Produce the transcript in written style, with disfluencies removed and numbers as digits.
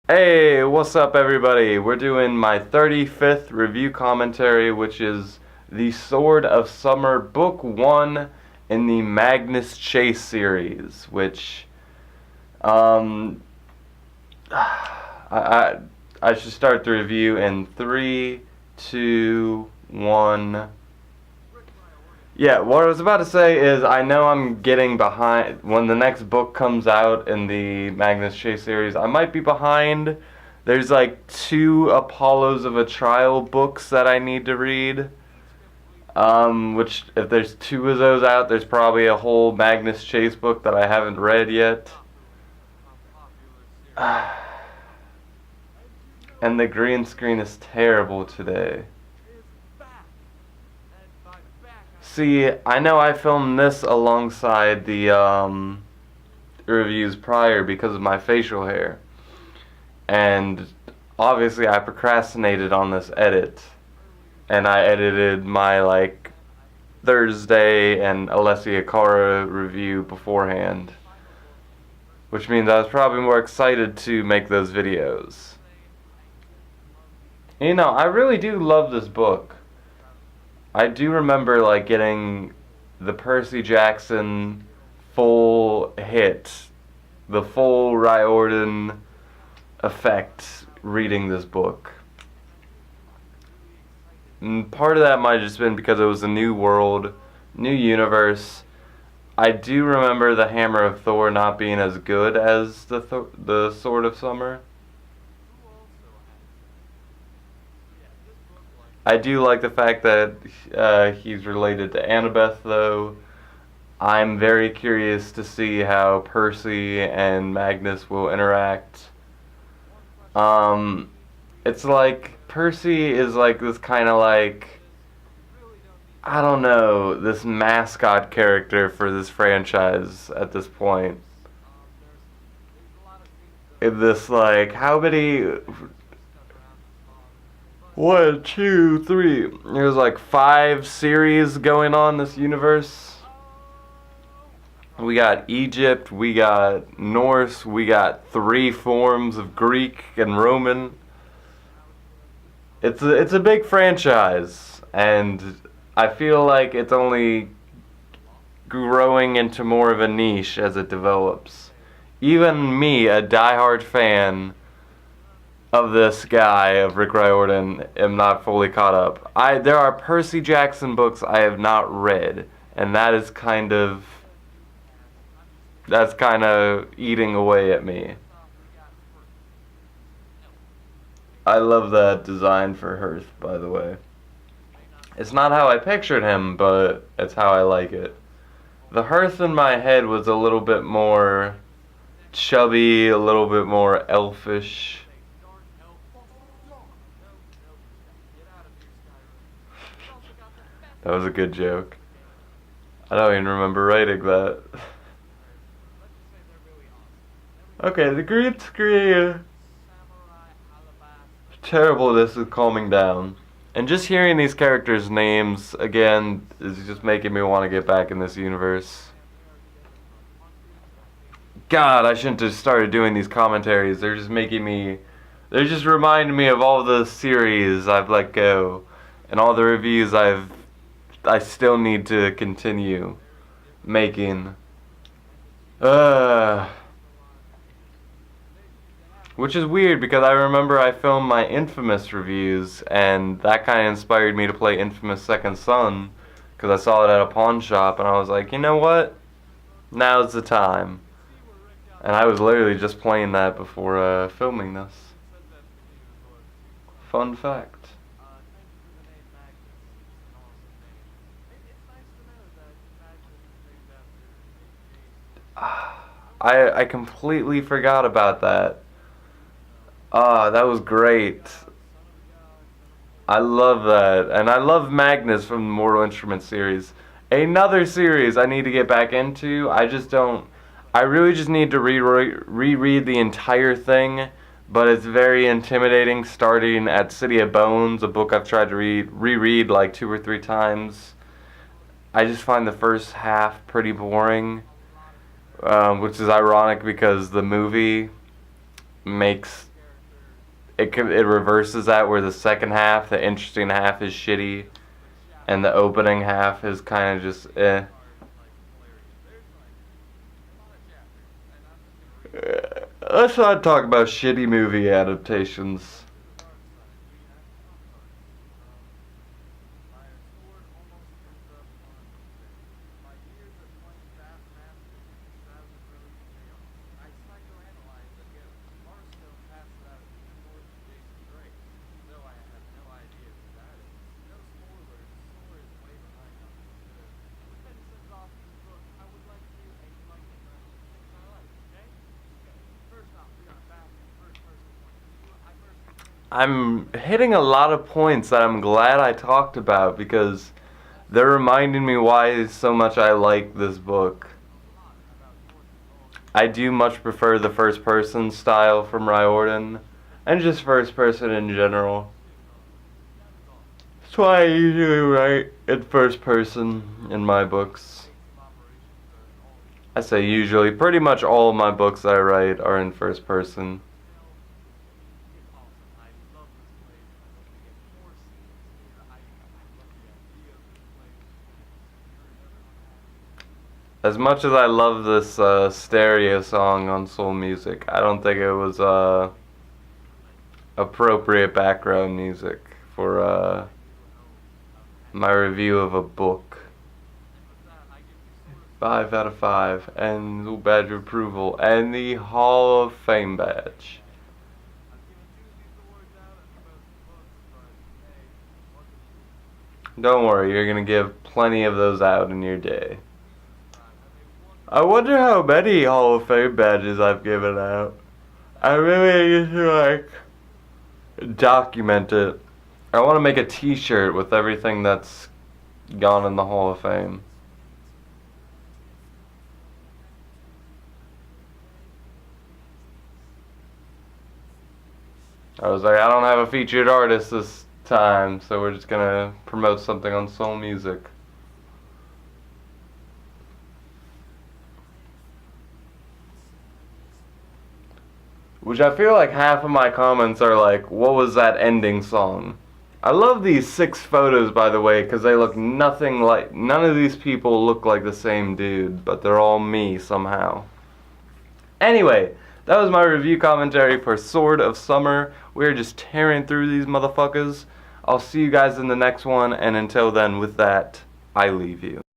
Hey, what's up everybody? We're doing my 35th review commentary, which is The Sword of Summer, Book 1 in the Magnus Chase series, which, I, I should start the review in 3, 2, 1. Yeah, what I was about to say is I know I'm getting behind. When the next book comes out in the Magnus Chase series, I might be behind. There's like 2 Apollos of a Trial books that I need to read. Which, if there's 2 of those out, there's probably a whole Magnus Chase book that I haven't read yet. And the green screen is terrible today. See, I know I filmed this alongside the reviews prior because of my facial hair. And obviously I procrastinated on this edit. And I edited my Thursday and Alessia Cara review beforehand. Which means I was probably more excited to make those videos. You know, I really do love this book. I do remember getting the Percy Jackson full hit, the full Riordan effect reading this book. And part of that might have just been because it was a new world, new universe. I do remember the Hammer of Thor not being as good as the Sword of Summer. I do like the fact that he's related to Annabeth, though. I'm very curious to see how Percy and Magnus will interact. It's like Percy is this kind of I don't know, this mascot character for this franchise at this point. In this how many? 1, 2, 3. There's 5 series going on in this universe. We got Egypt, we got Norse, we got 3 forms of Greek and Roman. It's a big franchise, and I feel like it's only growing into more of a niche as it develops. Even me, a diehard fan of this guy, of Rick Riordan, am not fully caught up. There are Percy Jackson books I have not read, and that's kind of eating away at me. I love that design for Hearth, by the way. It's not how I pictured him, but it's how I like it. The Hearth in my head was a little bit more chubby, a little bit more elfish. That was a good joke. I don't even remember writing that. Okay, the green screen. Terrible, this is calming down. And just hearing these characters' names again is just making me want to get back in this universe. God, I shouldn't have started doing these commentaries. They're just reminding me of all the series I've let go and all the reviews I still need to continue making. Which is weird because I remember I filmed my Infamous reviews, and that kind of inspired me to play Infamous Second Son because I saw it at a pawn shop and I was like, you know what? Now's the time. And I was literally just playing that before filming this. Fun fact. I completely forgot about that. That was great. I love that. And I love Magnus from the Mortal Instruments series. Another series I need to get back into. I really just need to reread the entire thing, but it's very intimidating starting at City of Bones, a book I've tried to reread 2 or 3 times. I just find the first half pretty boring, which is ironic because the movie makes it reverses that, where the second half, the interesting half, is shitty, and the opening half is kind of just eh. Let's not talk about shitty movie adaptations. I'm hitting a lot of points that I'm glad I talked about, because they're reminding me why so much I like this book. I do much prefer the first person style from Riordan, and just first person in general. That's why I usually write in first person in my books. I say usually, pretty much all of my books I write are in first person. As much as I love this stereo song on Soul Music, I don't think it was appropriate background music for my review of a book. 5 out of 5, and the badge of approval, and the Hall of Fame badge. Don't worry, you're gonna give plenty of those out in your day. I wonder how many Hall of Fame badges I've given out. I really need to document it. I want to make a t-shirt with everything that's gone in the Hall of Fame. I was like, I don't have a featured artist this time, so we're just gonna promote something on Soul Music. Which I feel like half of my comments are like, what was that ending song? I love these 6 photos, by the way, because they look nothing like, none of these people look like the same dude, but they're all me somehow. Anyway, that was my review commentary for Sword of Summer. We're just tearing through these motherfuckers. I'll see you guys in the next one, and until then, with that, I leave you.